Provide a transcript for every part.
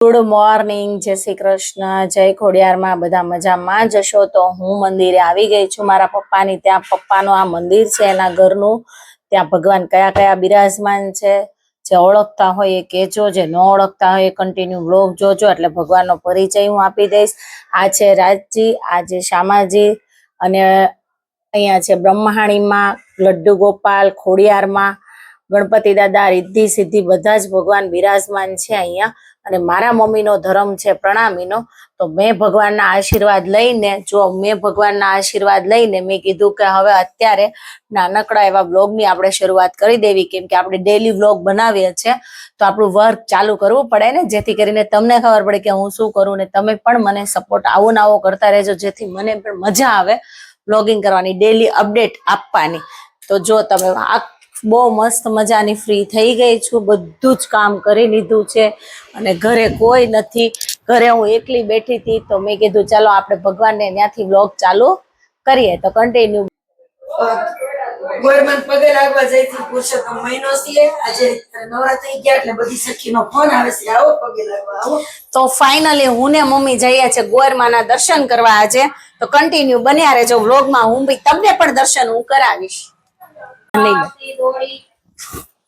Good morning, જય શ્રી કૃષ્ણ, જય ખોડિયારમાં. બધા મજામાં જશો. તો હું મંદિરે આવી ગઈ છું મારા પપ્પાની ત્યાં. પપ્પાનું આ મંદિર છે એના ઘરનું. ત્યાં ભગવાન કયા કયા બિરાજમાન છે, જે ઓળખતા હોય એ કહેજો, જે ન ઓળખતા હોય એ કન્ટિન્યુ વ્લોગ જોજો, એટલે ભગવાનનો પરિચય હું આપી દઈશ. આ છે રાજજી, આ છે શ્યામાજી, અને અહીંયા છે બ્રહ્માણીમાં, લડ્ડુ ગોપાલ, ખોડિયારમાં, ગણપતિ દાદા, રિદ્ધિ સિદ્ધિ, બધા જ ભગવાન બિરાજમાન છે અહીંયા. અને મારા મમ્મીનો ધર્મ છે પ્રણામીનો. તો મેં ભગવાનના આશીર્વાદ લઈને મેં કીધું કે હવે અત્યારે નાનકડા એવા બ્લોગની આપણે શરૂઆત કરી દેવી, કેમ કે આપણે ડેલી બ્લોગ બનાવીએ છીએ તો આપણું વર્ક ચાલુ કરવું પડે ને, જેથી કરીને તમને ખબર પડે કે હું શું કરું, ને તમે પણ મને સપોર્ટ આવો ને આવો કરતા રહેજો, જેથી મને પણ મજા આવે બ્લોગિંગ કરવાની, ડેલી અપડેટ આપવાની. તો જો તમે બહુ મસ્ત મજાની ફ્રી થઈ ગઈ છું, બધું જ કામ કરી લીધું છે અને ઘરે કોઈ નથી. ઘરે હું એકલી બેઠી હતી તો મેં કીધું ચાલો આપણે ભગવાનને ત્યાંથી બ્લોગ ચાલુ કરીએ. તો કન્ટિન્યુ ગોરમન પગે લાગવા જઈથી પુરુષોત્તમ મહિનો છે. આજે નવરાત્રી ગયા એટલે બધી સખીનો ફોન આવે છે, આવો પગે લાગવા આવો. તો ફાઇનલી હું ને મમ્મી જઈએ છે ગોરમાના દર્શન કરવા આજે. તો કન્ટિન્યુ બન્યા રહેજો વ્લોગમાં, હું બી તમને પણ દર્શન હું કરાવીશ.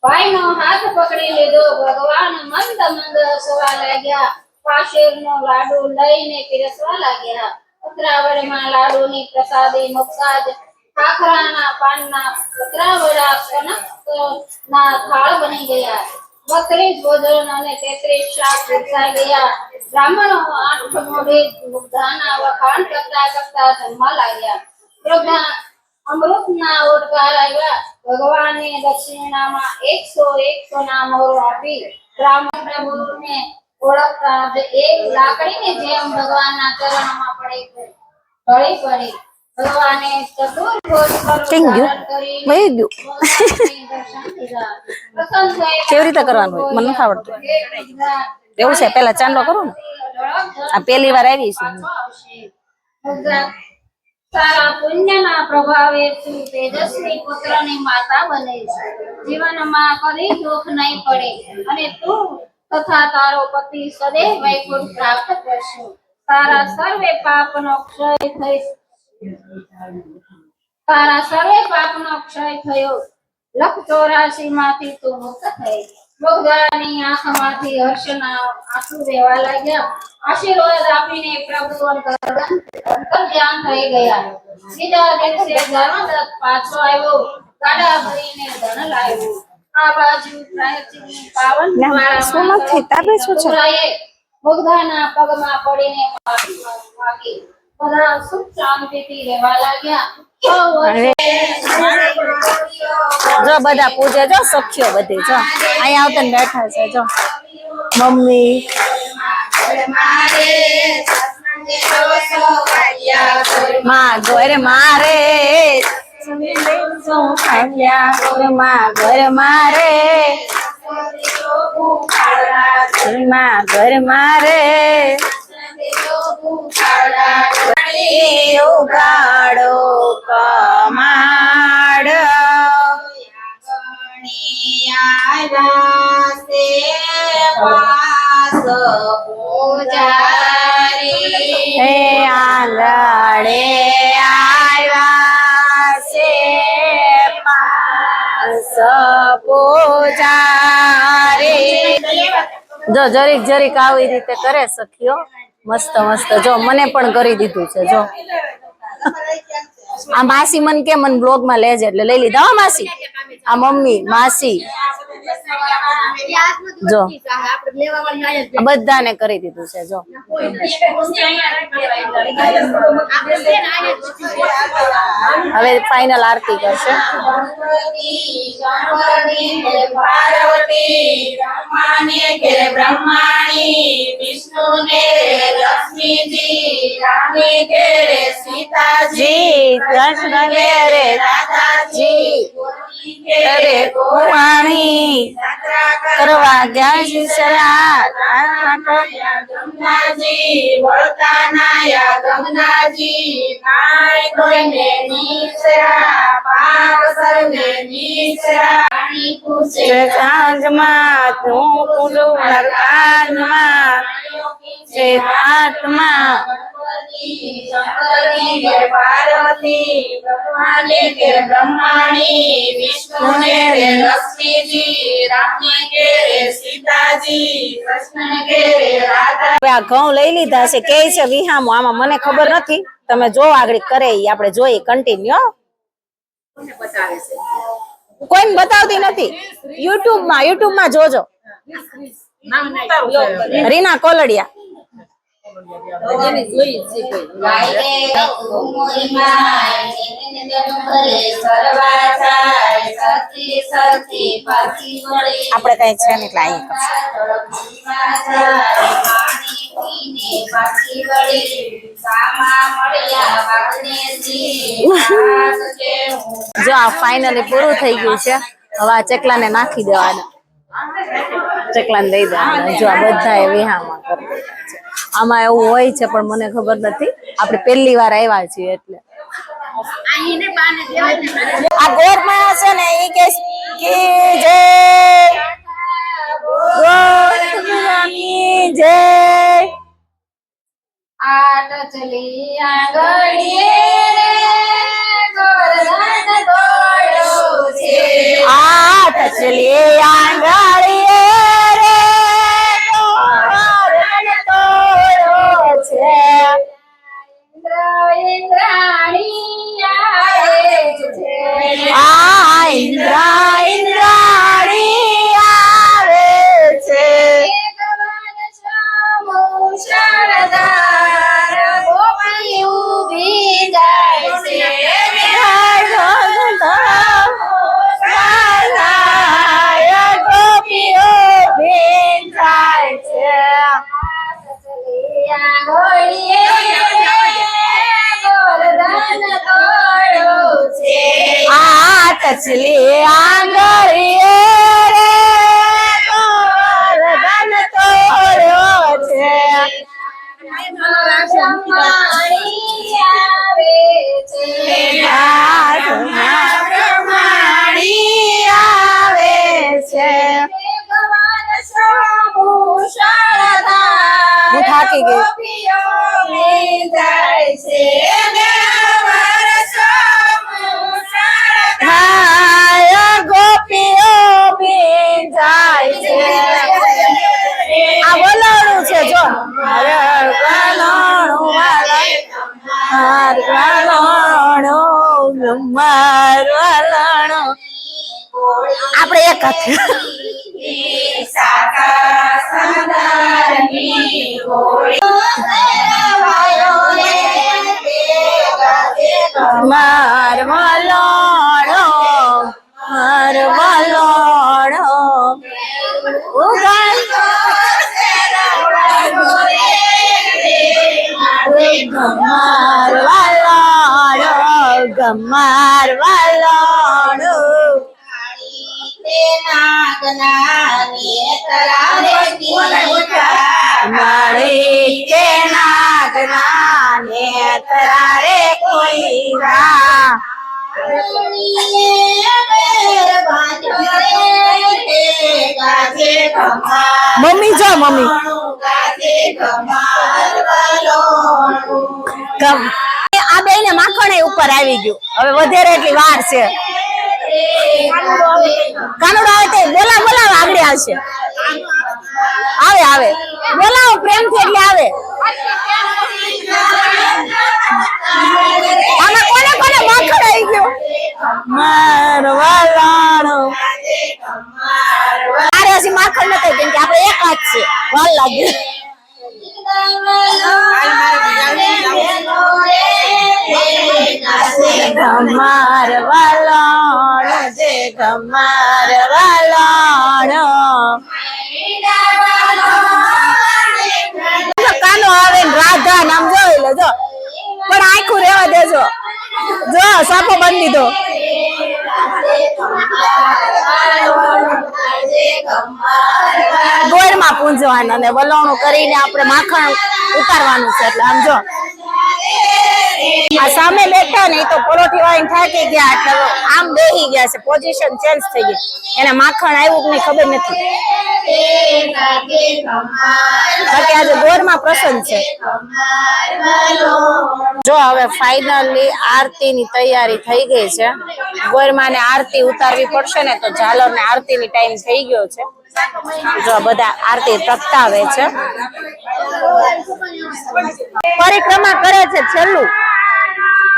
ભાઈનો હાથ પકડી લીધો, ભગવાન મંદ મંદ હસવા લાગ્યા. પાશેરનો લાડુ લઈને પીરસવા લાગ્યા. ઉતરાવળમાં લાડુની પ્રસાદી મુકતા જ ખાખરાના પાનના ઉતરાવળા કનકના થાળ બની ગયા. 32 ભોજન અને 33 શાક પીરસાઈ ગયા. બ્રાહ્મણો 8 મોઢે બધાના વખાણ કરતા કરતા જમવા લાગ્યા. અમૃતના ઓડકાર આવ્યા. ભગવાને દક્ષિણામાં 101 ના મોર આપી. બ્રાહ્મણ પ્રભુને ઓળખતા જ એક લાકડીની જેમ ભગવાનના ચરણોમાં ઢળી પડી. ભગવાને ચતુર્ભુજ ધારણ કરી કેવી રીતે કરવાનું હોય મને નથી આવડતું. એવું છે, પેલા ચાંદલો કરો ને. આ પહેલી વાર આવી છે. તારા પુણ્યના પ્રભાવે તું તેજસ્વી પુત્રની માતા બને છે. જીવનમાં કદી દુઃખ નહીં પડે અને તું તથા તારો પતિ સદૈવ વૈકુંઠ પ્રાપ્ત કરશો. તારા સર્વે પાપનો ક્ષય થયો. 184 માંથી તું મુક્ત થઈ. મુગ્ધાની આંખમાંથી હર્ષના આંસુ વહેવા લાગ્યા. આશીર્વાદ આપીને પ્રભુ અંતર્ધ્યાન થઈ ગયા. બીજા દિવસે ધર્મદત્ત પાછો આવ્યો. ગાડા ભરીને ધન લાવ્યો. આ બાજુ પ્રાયશ્ચિતની પાવન મુગ્ધાના પગમાં પડીને માગી. બધા સુખ શાંતિથી રહેવા લાગ્યા. જો બધા પૂજે, જો સખ્યો બધી જો અહીંયા આવતા બેઠા છે. જો મમ્મી માં ઘર મારે, માં ઘર મારે, માં ઘર મારે ઉગાડો કમાડ. હે આંગણે આવ્યા છે પાસ પૂજારી. જો જરીક જરીક આવી રીતે કરે સખીઓ, મસ્ત મસ્ત. જો મને પણ કરી દીધું છે. જો આ માસી મને કે મને બ્લોગ માં લેજે એટલે લઈ લીધા. હો માસી, આ મમ્મી માસી જો બધાને કરી દીધું છે. જો હવે ફાઇનલ આરતી કરશે. બ્રહ્માણી, વિષ્ણુ ને લક્ષ્મીજી, રામી કે સીતાજી, કૃષ્ણ ને રે રાધાજી, અરે કુવાણી કરવા ગયા છે શરા ગંગાજી વળતા નાયા ગંગાજી નાય કોઈને નીચરા પાપ સર્વે નીચરા પાણી પૂછે કાંજમાં તું પૂરું કાનમાં છે આત્મા શંકરી કે પાર્વતી બ્રહ્માને કે બ્રહ્માણી વિષ્ણુને કે લક્ષ્મીજી રામને કે સીતાજી કૃષ્ણ કે રાધા. હવે આ ઘઉં લઈ લીધા છે કે છે વિહામો આમાં મને ખબર નથી તમે જો આગળ કરે ઈ આપણે જોઈએ કન્ટિન્યુ કોઈને બતાવતી નથી યુટ્યુબ માં જોજો રીના કોલડિયા આપણે કઈ છે ને એટલે જો આ ફાઇનલી પૂરું થઈ ગયું છે હવે આ ચકલાને નાખી દેવાના ચકલાને દઈ દેવાના જો આ બધા એ વિહામાં કરી દેતા છે આમાં એવું હોય છે પણ મને ખબર નથી આપણે પહેલી વાર આવ્યા છીએ એટલે આ ગોરમાં છે ને ઈ કે જય ગોરની જય આટ ચલી આંગળીએ ગોરધન તોડ્યો છે આઠ ચલી આંગળીએ રે ગોરધન તોડ્યો છે ઇન્દ્રાણી આવે છે આ ઇન્દ્રાણી આવે છે ભગવાન શ્યામો શારદાર ગોપી ઊભી જાય છે ગોપીઓ બેન જાય છે આ તચલી આંગળીએ રે ગોરધન તોડ્યો છે બ્રહ્માણી આવે છે હું થાકી ગઈ હાય ગોપીઓ બેન જાય છે આ બોલાવણું છે જો હરે ગણણું માર ગણણું માર વલણું આપણે એક હાથે માર વલણો માર વલણો ગમાર વલણો ગમાર વલણો મારી કે નાગના નેત્રા રે કોઈ રા મમ્મી જો મમ્મી આ બે ને માખણ ઉપર આવી ગયું હવે વધારે એટલી વાર છે કાનુડો આવે તે બોલાવ આગળ આવશે આવે બોલાવો પ્રેમથી એટલે આવે આમાં કોને માખણ આવી ગયું માર વાલાણો અરે હજી માખણ નથી કેમ કે આપણે એક વાત છે વાર લાગે ગમાર વાલાણો જે ગમાર વાલાણો કાનો આવે ને રાધા નામ જોઈ લે જો પણ આખું રેવા દેજો જો સાપો બાંધી દીધો ગોળમાં પૂંજવાનું અને વલોણું કરીને આપણે માખણ ઉતારવાનું છે. એટલે આમ જો આ સામે બેઠા ને તો પરોઠી વાળીને થાકી ગયા એટલે આમ બેહી ગયા છે, પોઝિશન ચેન્જ થઈ ગઈ. એને માખણ આવ્યું કે નહીં ખબર નથી. બાકી આજે ગોળમાં પ્રસંગ છે. જો હવે ફાઇનલી આરતીની તૈયારી થઈ ગઈ છે. ગોળમાં ને આરતી ઉતારવી પડશે ને તો ઝાલર ને આરતીની ટાઈમ થઈ ગયો છે. જો બધા આરતી પ્રગટાવે છે. પરિક્રમા કરે છે. છેલ્લું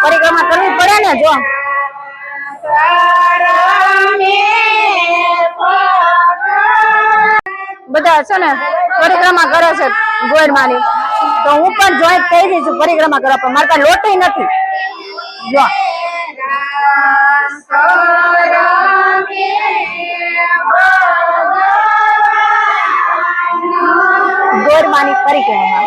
પરિક્રમા કરવી પડે ને. જો બધા છે ને પરિક્રમા કરે છે ગોળમાંની, તો હું પણ જોઈન્ટ થઈ ગઈ છું પરિક્રમા કરવા. પણ મારે ત્યાં લોટી નથી. જો ગોળમાંની પરિક્રમા.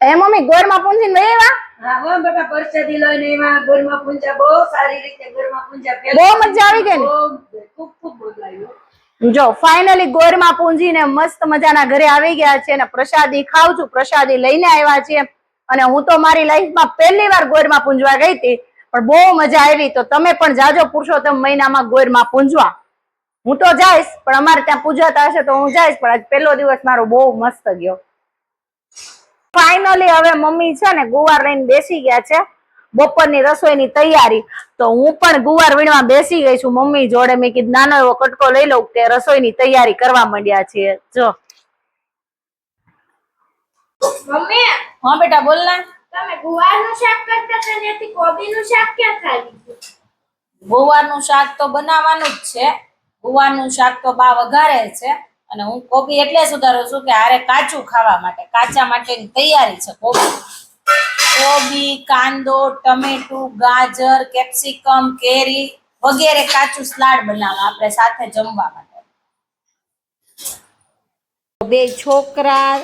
એ મમ્મી ગોળમાં પૂંજીને લઈ આવ્યા? હા હો બેટા, પરસાદી લઈને એમાં ગોળમાં પૂંજા બહુ સારી રીતે ગોળમાં પૂંજા. બહુ મજા આવી ગઈ ને? ખૂબ ખૂબ બોલાયો. જો ફાઇનલી ગોળમાં પૂંજીને મસ્ત મજાના ઘરે આવી ગયા છે અને પ્રસાદી ખાવ છું. પ્રસાદી લઈને આવ્યા છીએ અને હું તો મારી લાઈફમાં પહેલી વાર ગોળમાં પૂંજવા ગઈ હતી, પણ બહુ મજા આવી. તો તમે પણ જાજો પુરુષોત્તમ મહિનામાં ગોળમાં પૂંજવા. હું તો જઈશ, પણ અમારે ત્યાં પૂજાતા હશે તો હું જઈશ, પણ આજ પહેલો દિવસ મારો બહુ મસ્ત ગયો. ફાઇનલી હવે મમ્મી છે ને ગુવાર લઈને બેસી ગયા છે બપોરની રસોઈની તૈયારી. તો હું પણ ગુવાર વીણવા બેસી ગઈ છું મમ્મી જોડે. મેં કીધું નાનો એવો કટકો લઈ લઉં કે રસોઈની તૈયારી કરવા માંડ્યા છીએ. જો મમ્મી હા બેટા બોલ ને. તમે ગુવારનું શાક કરતા હતા ત્યાંથી કોબીનું શાક ક્યાં ખાઈ લીધું? ગુવારનું શાક તો બનાવવાનું જ છે. ગુવારનું શાક તો બા વઘારે છે અને હું કોબી એટલે સુધારું છું કે હારે કાચું ખાવા માટે, કાચા માટેની તૈયારી છે. કોબી, કાંદો, ટમેટું, ગાજર, કેપ્સિકમ, કેરી વગેરે કાચું સલાડ બનાવવા આપણે સાથે જમવા માટે. બે છોકરા,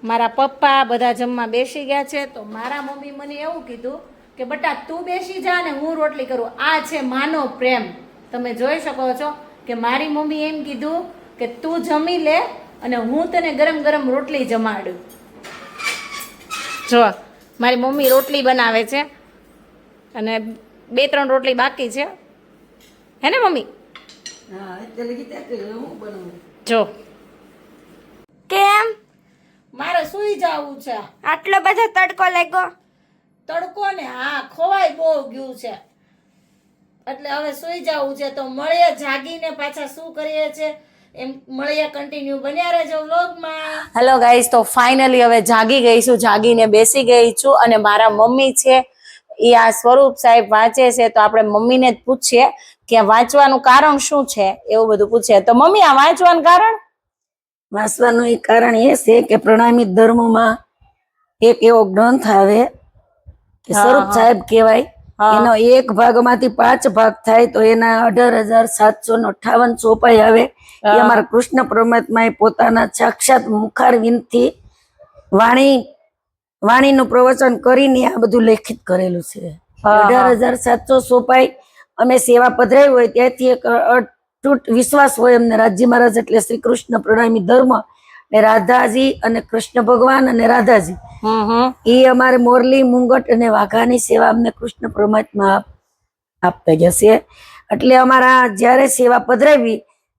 મારા પપ્પા બધા જમવા બેસી ગયા છે. તો મારા મમ્મી મને એવું કીધું કે બટા તું બેસી જા ને હું રોટલી કરું. આ છે માનો પ્રેમ. તમે જોઈ શકો છો કે મારી મમ્મી એમ કીધું કે તું જમી લે અને હું તને ગરમ ગરમ રોટલી જમાડું. જો મારી મમ્મી રોટલી બનાવે છે અને 2-3 રોટલી બાકી છે. હે ને મમ્મી? હા એટલે ગીતા કે હું બનાવું. જો કેમ મારે સુઈ જવું છે. આટલો બધો તડકો લાગ્યો? તડકો ને હા ખોવાઈ બહુ ગયું છે એટલે હવે સુઈ જવું છે. તો મળીએ જાગીને પાછા શું કરીએ છે એમ મળીએ. કન્ટિન્યુ બન્યા રહેજો વ્લોગમાં. હેલો ગાઈસ, તો ફાઇનલી હવે જાગી ગઈ છું, જાગીને બેસી ગઈ છું અને મારા મમ્મી છે એ આ સ્વરૂપ સાહેબ વાંચે છે. તો આપણે મમ્મીને જ પૂછીએ કે વાંચવાનું કારણ શું છે, એવું બધું પૂછીએ. તો મમ્મી આ વાંચવાનું કારણ? વાંચવાનું એક કારણ એ છે કે પ્રણામી ધર્મમાં એક એવો ગ્રંથ આવે કે સ્વરૂપ સાહેબ કહેવાય. એનો એક ભાગમાંથી 5 ભાગ થાય તો એના 18,758 ચોપાઈ આવે. એ અમારા કૃષ્ણ પરમાત્માએ પોતાના સાક્ષાત મુખારવિંદથી વાણીનું પ્રવચન કરીને આ બધું લેખિત કરેલું છે. 18,700 ચોપાઈ અમે સેવા પધરાવી હોય ત્યાંથી એક અતૂટ વિશ્વાસ હોય અમને. રાજજી મહારાજ એટલે શ્રી કૃષ્ણ પ્રણામી ધર્મ ને રાધાજી અને કૃષ્ણ ભગવાન અને રાધાજી એ અમારે મોરલી, મુંગટ અને વાઘાની સેવા અમને કૃષ્ણ પરમાત્મા આપતા જશે. એટલે અમારા જયારે સેવા પધરાવી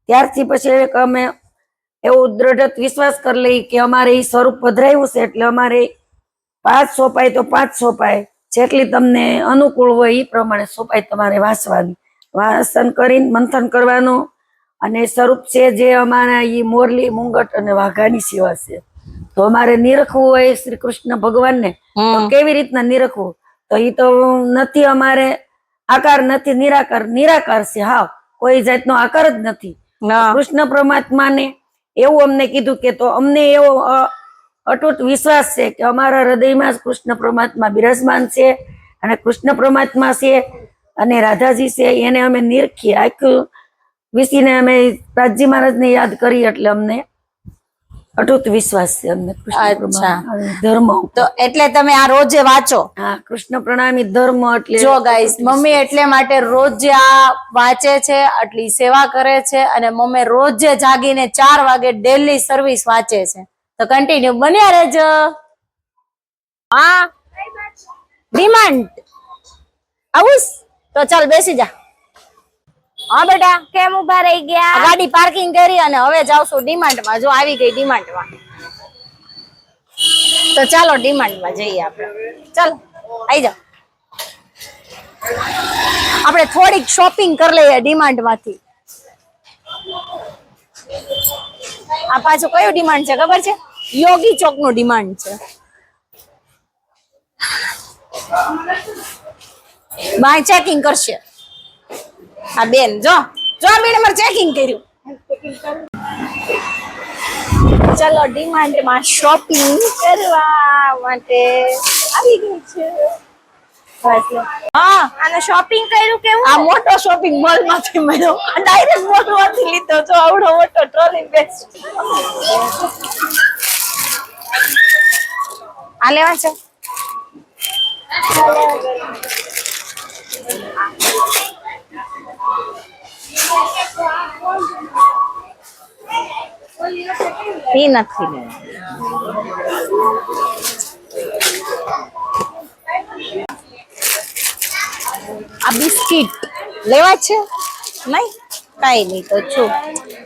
ત્યારથી પછી અમે એવું દ્રઢ વિશ્વાસ કરી લઈ કે અમારે એ સ્વરૂપ પધરાવ્યું છે એટલે અમારે 5 સોપાઈ તો 5 સોપાઈ જેટલી તમને અનુકૂળ હોય એ પ્રમાણે સોપાઈ તમારે વાંચવાની. વાંચન કરીને મંથન કરવાનું. અને સ્વરૂપ છે જે અમારા એ મોરલી, મુંગટ અને વાઘાની સેવા છે. તો અમારે નિરખવું હોય શ્રી કૃષ્ણ ભગવાનને તો કેવી રીતના નિરખવું? તો એ તો નથી અમારે આકાર નથી, નિરાકાર છે. હા કોઈ જાતનો આકાર જ નથી. કૃષ્ણ પરમાત્માને એવું અમને કીધું કે તો અમને એવો અતૂટ વિશ્વાસ છે કે અમારા હૃદયમાં જ કૃષ્ણ પરમાત્મા બિરાજમાન છે અને કૃષ્ણ પરમાત્મા છે અને રાધાજી છે. એને અમે નિરખીએ. આખું વિસીને અમે રાજજી મહારાજને યાદ કરી એટલે અમને અટૂટ વિશ્વાસ છે અમને કૃષ્ણ પ્રણામી અને ધર્મ ઉપર. તો એટલે તમે આ રોજે વાંચો. હા, કૃષ્ણ પ્રણામી ધર્મ એટલે જો ગાઈસ, મમ્મી એટલે માટે રોજ આ વાંચે છે, આટલી સેવા કરે છે, અને મમ્મી રોજે જાગીને 4 વાગે ડેલી સર્વિસ વાંચે છે. તો કન્ટિન્યુ બન્યા રહેજો. હા, ડિમાન્ડ આવું તો ચાલ બેસી જા. હા બેટા, કેમ ઉભા રહી ગયા? આ ગાડી પાર્કિંગ કરી અને હવે જાવશું ડિમાન્ડમાં. જો આવી ગઈ ડિમાન્ડમાં. તો ચાલો ડિમાન્ડમાં જઈએ આપણે. ચાલ આવી જાઓ. આપણે થોડીક શોપિંગ કરી લઈએ ડિમાન્ડમાંથી. આ પાછું કયું ડિમાન્ડ છે ખબર છે? યોગી ચોક નું ડિમાન્ડ છે. બાય ચેકિંગ કરશે આ બેન. જો બેન અમારે ચેકિંગ કર્યું. ચલો ડિમાન્ડમાં શોપિંગ કરવા માટે આવી ગઈ છે. હા, આને શોપિંગ કર્યું કેવું? આ મોટો શોપિંગ મોલ માંથી મળ્યો. ડાયરેક્ટ મોલ માંથી લીધો. જો આવડો મોટો ટ્રોલી બેગ આ લેવા છે. ઈ નથી લેવા. આ બિસ્કિટ લેવા છે? નહીં, કઈ નહીં તો છું.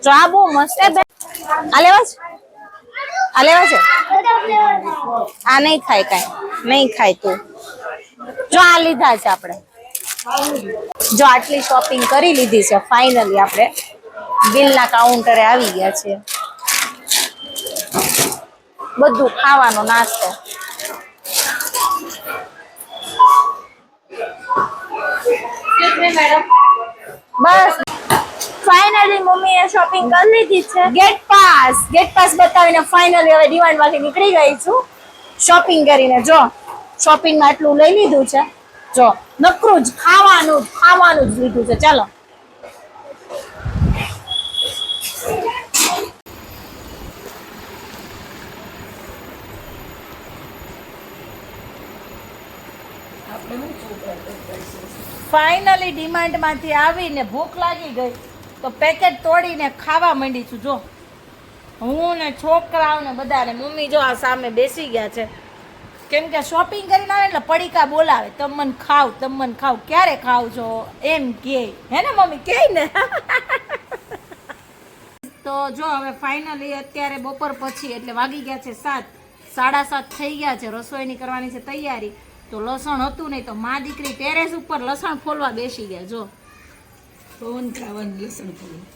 જો આ બહુ મસ્ત છે. આ લેવા છે? આ લેવા છે? આ નહીં ખાય, કઈ નહીં ખાય તું. જો આ લીધા છે આપણે. જો આટલી શોપિંગ કરી લીધી છે. ફાઇનલી આપણે બિલના કાઉન્ટરે આવી ગયા છે. બધું ખાવાનો નાસ્તો. બસ ફાઇનલી મમ્મીએ શોપિંગ કરી લીધી છે. ગેટ પાસ બતાવીને ફાઇનલી હવે ડિમાન્ડ માંથી નીકળી ગઈ છું શોપિંગ કરીને. જો શોપિંગમાં આટલું લઈ લીધું છે. જો નકરું જ ખાવાનું જ લીધું છે. ચાલો ફાઇનલી ડિમાન્ડ માંથી આવીને ભૂખ લાગી ગઈ તો પેકેટ તોડીને ખાવા માંડી છું. જો હું ને છોકરાઓ ને બધા ને મમ્મી જો આ સામે બેસી ગયા છે. કેમ કે શોપિંગ કરીને આવે એટલે પડીકા બોલાવે, તમ મન ખાવ. ક્યારે ખાવ છો એમ કે, હે ને મમ્મી કે ને. તો જો હવે ફાઇનલી અત્યારે બપોર પછી એટલે વાગી ગયા છે 7, 7:30 થઈ ગયા છે. રસોઈની કરવાની છે તૈયારી. તો લસણ હતું નહીં તો માં દીકરી ટેરેસ ઉપર લસણ ફોલવા બેસી ગયા. જો પવન ખાવાનું લસણ ફોલવું.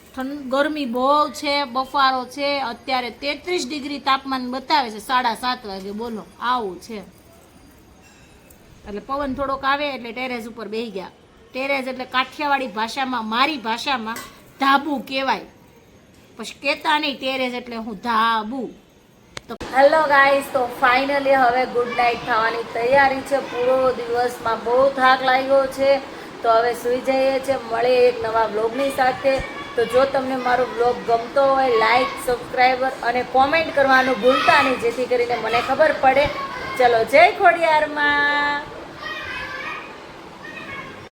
ગરમી બહુ છે, બફારો છે. અત્યારે 33 ડિગ્રી તાપમાન બતાવે છે 7:30 વાગે. બોલો આવું છે. એટલે પવન થોડોક આવે એટલે ટેરેસ ઉપર બેસી ગયા. ટેરેસ એટલે કાઠિયાવાડી ભાષામાં, મારી ભાષામાં ધાબુ કહેવાય. પછી કહેતા નહીં ટેરેસ એટલે હું ધાબુ. તો હેલો ગાઈસ, તો ફાઇનલી હવે ગુડ નાઇટ થવાની તૈયારી છે. પૂરો દિવસમાં બહુ થાક લાગ્યો છે તો હવે સૂઈ જઈએ છીએ. મળે એક નવા બ્લોગની સાથે. તો જો તમને મારો બ્લોગ ગમતો હોય, લાઈક, સબસ્ક્રાઈબર અને કોમેન્ટ કરવાનું ભૂલતા નહીં, જેથી કરીને મને ખબર પડે. ચલો, જય ખોડિયારમાં.